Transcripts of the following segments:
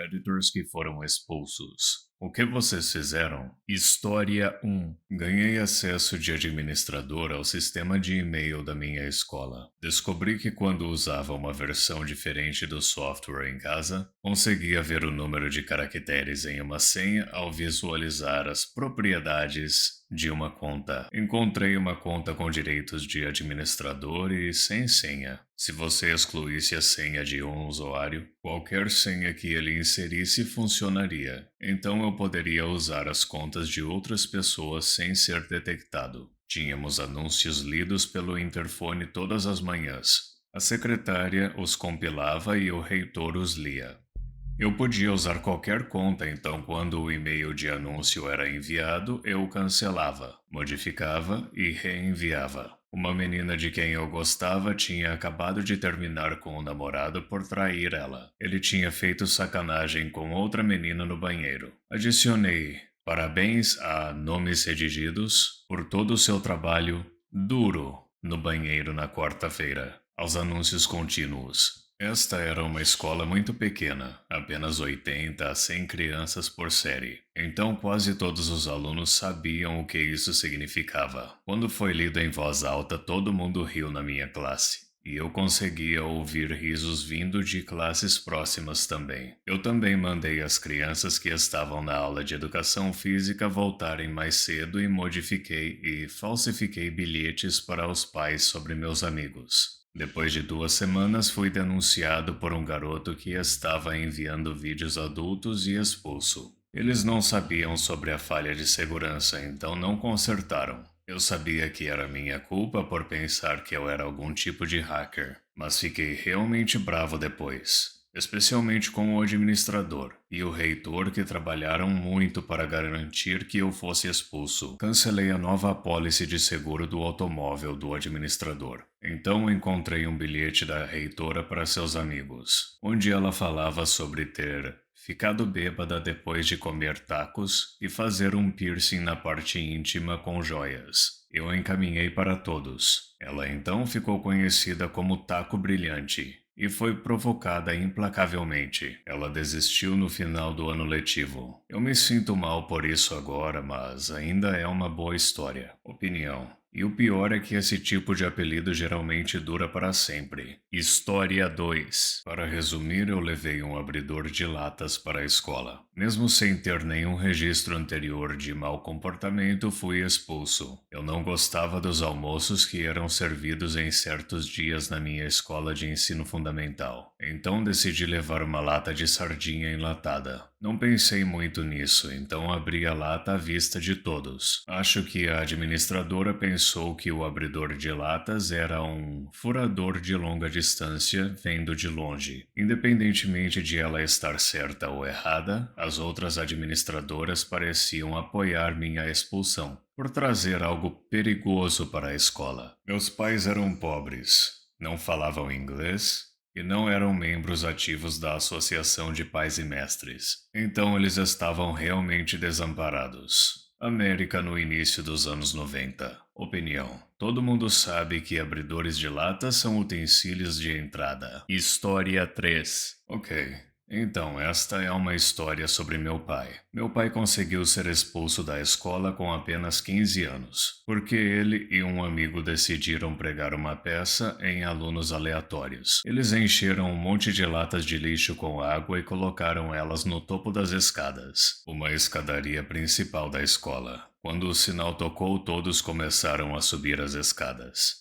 Predators que foram expulsos. O que vocês fizeram? História 1. Ganhei acesso de administrador ao sistema de e-mail da minha escola. Descobri que quando usava uma versão diferente do software em casa, conseguia ver o número de caracteres em uma senha ao visualizar as propriedades de uma conta. Encontrei uma conta com direitos de administrador e sem senha. Se você excluísse a senha de um usuário, qualquer senha que ele inserisse funcionaria. Então eu poderia usar as contas de outras pessoas sem ser detectado. Tínhamos anúncios lidos pelo interfone todas as manhãs. A secretária os compilava e o reitor os lia. Eu podia usar qualquer conta, então quando o e-mail de anúncio era enviado, eu cancelava, modificava e reenviava. Uma menina de quem eu gostava tinha acabado de terminar com o namorado por trair ela. Ele tinha feito sacanagem com outra menina no banheiro. Adicionei parabéns a nomes redigidos por todo o seu trabalho duro no banheiro na quarta-feira, aos anúncios contínuos. Esta era uma escola muito pequena, apenas 80 a 100 crianças por série. Então quase todos os alunos sabiam o que isso significava. Quando foi lido em voz alta, todo mundo riu na minha classe. E eu conseguia ouvir risos vindo de classes próximas também. Eu também mandei as crianças que estavam na aula de educação física voltarem mais cedo e modifiquei e falsifiquei bilhetes para os pais sobre meus amigos. Depois de 2 semanas, fui denunciado por um garoto que estava enviando vídeos adultos e expulso. Eles não sabiam sobre a falha de segurança, então não consertaram. Eu sabia que era minha culpa por pensar que eu era algum tipo de hacker, mas fiquei realmente bravo depois, especialmente com o administrador e o reitor que trabalharam muito para garantir que eu fosse expulso. Cancelei a nova apólice de seguro do automóvel do administrador. Então encontrei um bilhete da reitora para seus amigos, onde ela falava sobre ter ficado bêbada depois de comer tacos e fazer um piercing na parte íntima com joias. Eu encaminhei para todos. Ela então ficou conhecida como Taco Brilhante e foi provocada implacavelmente. Ela desistiu no final do ano letivo. Eu me sinto mal por isso agora, mas ainda é uma boa história. Opinião. E o pior é que esse tipo de apelido geralmente dura para sempre. História 2. Para resumir, eu levei um abridor de latas para a escola. Mesmo sem ter nenhum registro anterior de mau comportamento, fui expulso. Eu não gostava dos almoços que eram servidos em certos dias na minha escola de ensino fundamental. Então decidi levar uma lata de sardinha enlatada. Não pensei muito nisso, então abri a lata à vista de todos. Acho que a administradora pensou que o abridor de latas era um furador de longa distância vendo de longe. Independentemente de ela estar certa ou errada, as outras administradoras pareciam apoiar minha expulsão por trazer algo perigoso para a escola. Meus pais eram pobres, não falavam inglês e não eram membros ativos da Associação de Pais e Mestres. Então eles estavam realmente desamparados. América no início dos anos 90. Opinião. Todo mundo sabe que abridores de lata são utensílios de entrada. História 3. Ok. Então, esta é uma história sobre meu pai. Meu pai conseguiu ser expulso da escola com apenas 15 anos, porque ele e um amigo decidiram pregar uma peça em alunos aleatórios. Eles encheram um monte de latas de lixo com água e colocaram elas no topo das escadas, uma escadaria principal da escola. Quando o sinal tocou, todos começaram a subir as escadas.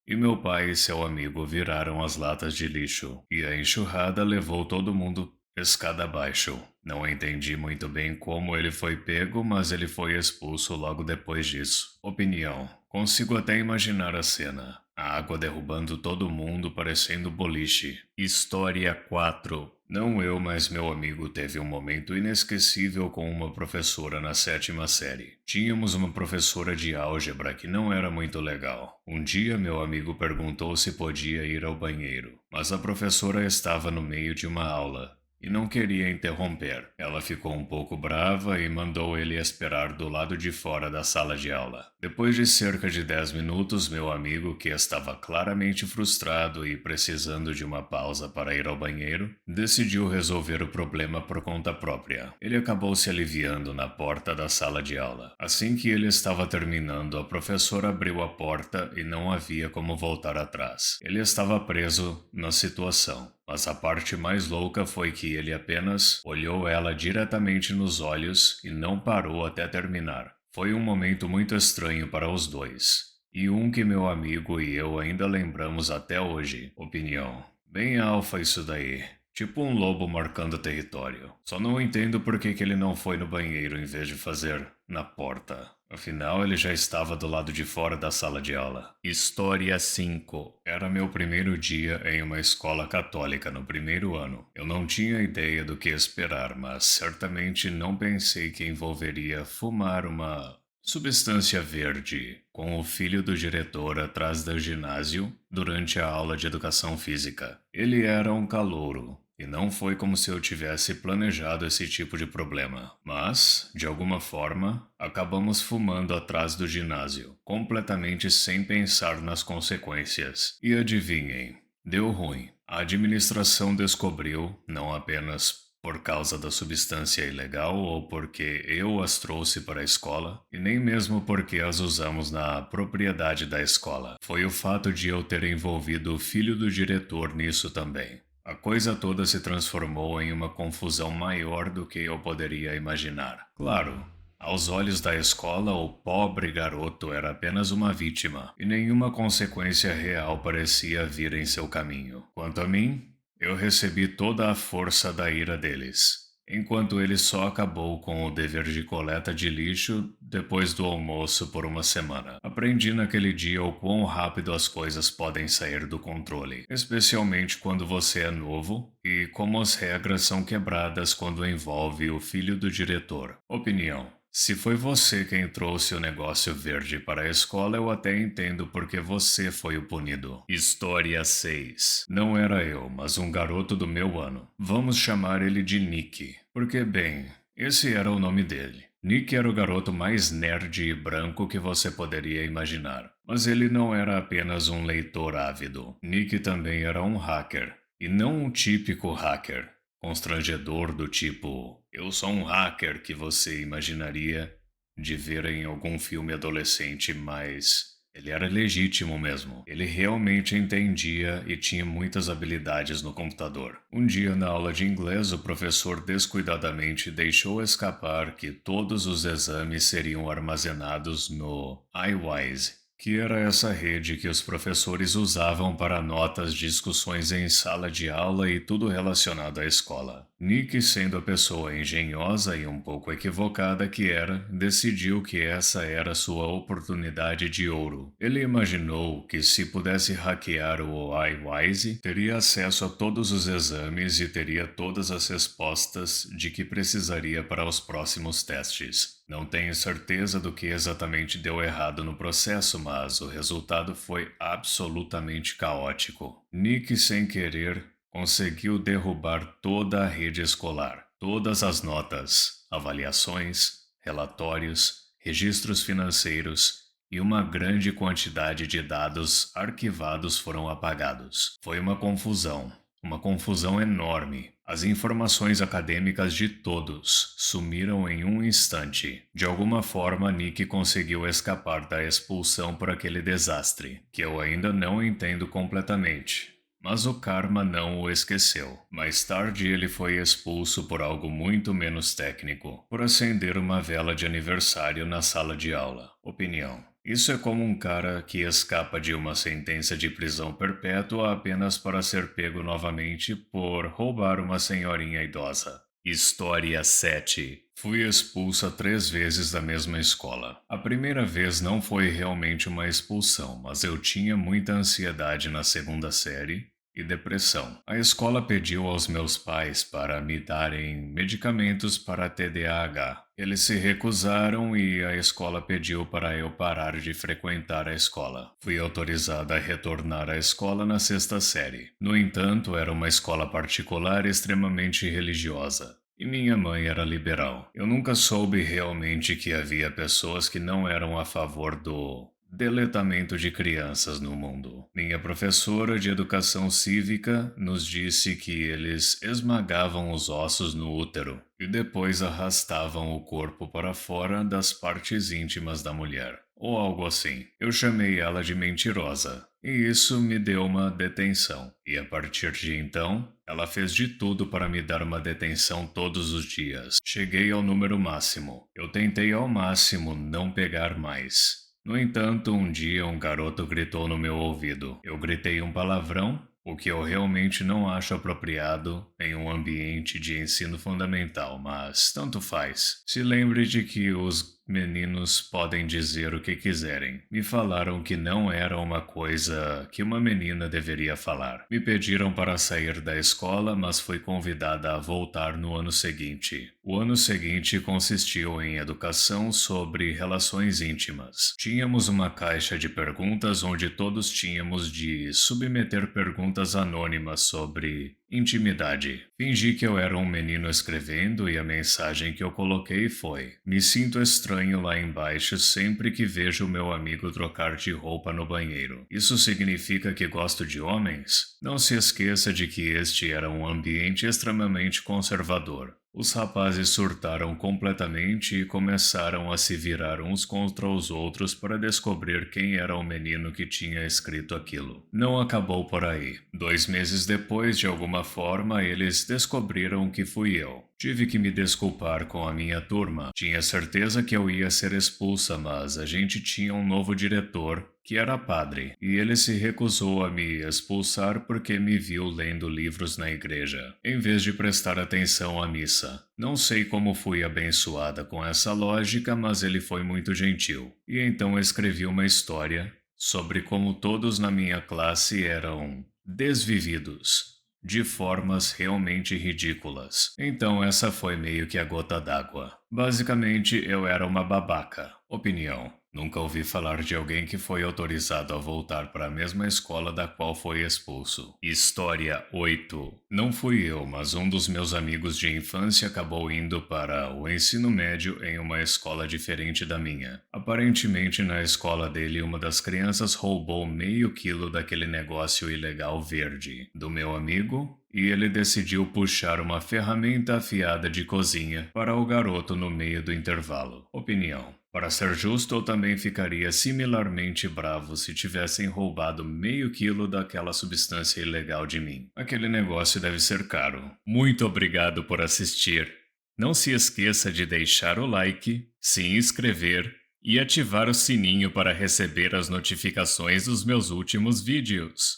E meu pai e seu amigo viraram as latas de lixo, e a enxurrada levou todo mundo escada abaixo. Não entendi muito bem como ele foi pego, mas ele foi expulso logo depois disso. Opinião. Consigo até imaginar a cena. A água derrubando todo mundo, parecendo boliche. História 4. Não eu, mas meu amigo teve um momento inesquecível com uma professora na 7ª série. Tínhamos uma professora de álgebra que não era muito legal. Um dia meu amigo perguntou se podia ir ao banheiro, mas a professora estava no meio de uma aula e não queria interromper. Ela ficou um pouco brava e mandou ele esperar do lado de fora da sala de aula. Depois de cerca de 10 minutos, meu amigo, que estava claramente frustrado e precisando de uma pausa para ir ao banheiro, decidiu resolver o problema por conta própria. Ele acabou se aliviando na porta da sala de aula. Assim que ele estava terminando, a professora abriu a porta e não havia como voltar atrás. Ele estava preso na situação. Mas a parte mais louca foi que ele apenas olhou ela diretamente nos olhos e não parou até terminar. Foi um momento muito estranho para os dois. E um que meu amigo e eu ainda lembramos até hoje. Opinião. Bem alfa isso daí. Tipo um lobo marcando território. Só não entendo por que ele não foi no banheiro em vez de fazer na porta. Afinal, ele já estava do lado de fora da sala de aula. História 5. Era meu primeiro dia em uma escola católica no primeiro ano. Eu não tinha ideia do que esperar, mas certamente não pensei que envolveria fumar uma substância verde com o filho do diretor atrás do ginásio durante a aula de educação física. Ele era um calouro. E não foi como se eu tivesse planejado esse tipo de problema. Mas, de alguma forma, acabamos fumando atrás do ginásio, completamente sem pensar nas consequências. E adivinhem, deu ruim. A administração descobriu, não apenas por causa da substância ilegal ou porque eu as trouxe para a escola, e nem mesmo porque as usamos na propriedade da escola. Foi o fato de eu ter envolvido o filho do diretor nisso também. A coisa toda se transformou em uma confusão maior do que eu poderia imaginar. Claro, aos olhos da escola, o pobre garoto era apenas uma vítima, e nenhuma consequência real parecia vir em seu caminho. Quanto a mim, eu recebi toda a força da ira deles. Enquanto ele só acabou com o dever de coleta de lixo depois do almoço por uma semana. Aprendi naquele dia o quão rápido as coisas podem sair do controle, especialmente quando você é novo, e como as regras são quebradas quando envolve o filho do diretor. Opinião. Se foi você quem trouxe o negócio verde para a escola, eu até entendo porque você foi o punido. História 6. Não era eu, mas um garoto do meu ano. Vamos chamar ele de Nick, porque, bem, esse era o nome dele. Nick era o garoto mais nerd e branco que você poderia imaginar. Mas ele não era apenas um leitor ávido. Nick também era um hacker. E não um típico hacker constrangedor do tipo, eu sou um hacker que você imaginaria de ver em algum filme adolescente, mas ele era legítimo mesmo. Ele realmente entendia e tinha muitas habilidades no computador. Um dia na aula de inglês, o professor descuidadamente deixou escapar que todos os exames seriam armazenados no iWise, que era essa rede que os professores usavam para notas, discussões em sala de aula e tudo relacionado à escola. Nick, sendo a pessoa engenhosa e um pouco equivocada que era, decidiu que essa era sua oportunidade de ouro. Ele imaginou que se pudesse hackear o iWise, teria acesso a todos os exames e teria todas as respostas de que precisaria para os próximos testes. Não tenho certeza do que exatamente deu errado no processo, mas o resultado foi absolutamente caótico. Nick, sem querer, conseguiu derrubar toda a rede escolar. Todas as notas, avaliações, relatórios, registros financeiros e uma grande quantidade de dados arquivados foram apagados. Foi uma confusão enorme. As informações acadêmicas de todos sumiram em um instante. De alguma forma, Nick conseguiu escapar da expulsão por aquele desastre, que eu ainda não entendo completamente. Mas o karma não o esqueceu. Mais tarde ele foi expulso por algo muito menos técnico, por acender uma vela de aniversário na sala de aula. Opinião. Isso é como um cara que escapa de uma sentença de prisão perpétua apenas para ser pego novamente por roubar uma senhorinha idosa. História 7. Fui expulsa 3 vezes da mesma escola. A primeira vez não foi realmente uma expulsão, mas eu tinha muita ansiedade na segunda série e depressão. A escola pediu aos meus pais para me darem medicamentos para TDAH. Eles se recusaram e a escola pediu para eu parar de frequentar a escola. Fui autorizada a retornar à escola na sexta série. No entanto, era uma escola particular extremamente religiosa. E minha mãe era liberal. Eu nunca soube realmente que havia pessoas que não eram a favor do deletamento de crianças no mundo. Minha professora de educação cívica nos disse que eles esmagavam os ossos no útero e depois arrastavam o corpo para fora das partes íntimas da mulher, ou algo assim. Eu chamei ela de mentirosa, e isso me deu uma detenção. E a partir de então, ela fez de tudo para me dar uma detenção todos os dias. Cheguei ao número máximo. Eu tentei ao máximo não pegar mais. No entanto, um dia um garoto gritou no meu ouvido. Eu gritei um palavrão, o que eu realmente não acho apropriado em um ambiente de ensino fundamental, mas tanto faz. Se lembre de que os meninos podem dizer o que quiserem. Me falaram que não era uma coisa que uma menina deveria falar. Me pediram para sair da escola, mas fui convidada a voltar no ano seguinte. O ano seguinte consistiu em educação sobre relações íntimas. Tínhamos uma caixa de perguntas onde todos tínhamos de submeter perguntas anônimas sobre intimidade. Fingi que eu era um menino escrevendo e a mensagem que eu coloquei foi: me sinto estranho lá embaixo sempre que vejo meu amigo trocar de roupa no banheiro. Isso significa que gosto de homens? Não se esqueça de que este era um ambiente extremamente conservador. Os rapazes surtaram completamente e começaram a se virar uns contra os outros para descobrir quem era o menino que tinha escrito aquilo. Não acabou por aí. 2 meses depois, de alguma forma, eles descobriram que fui eu. Tive que me desculpar com a minha turma. Tinha certeza que eu ia ser expulsa, mas a gente tinha um novo diretor, que era padre, e ele se recusou a me expulsar porque me viu lendo livros na igreja, em vez de prestar atenção à missa. Não sei como fui abençoada com essa lógica, mas ele foi muito gentil. E então escrevi uma história sobre como todos na minha classe eram desvividos, de formas realmente ridículas. Então essa foi meio que a gota d'água. Basicamente, eu era uma babaca. Opinião. Nunca ouvi falar de alguém que foi autorizado a voltar para a mesma escola da qual foi expulso. História 8. Não fui eu, mas um dos meus amigos de infância acabou indo para o ensino médio em uma escola diferente da minha. Aparentemente, na escola dele, uma das crianças roubou meio quilo daquele negócio ilegal verde do meu amigo, e ele decidiu puxar uma ferramenta afiada de cozinha para o garoto no meio do intervalo. Opinião. Para ser justo, eu também ficaria similarmente bravo se tivessem roubado meio quilo daquela substância ilegal de mim. Aquele negócio deve ser caro. Muito obrigado por assistir. Não se esqueça de deixar o like, se inscrever e ativar o sininho para receber as notificações dos meus últimos vídeos.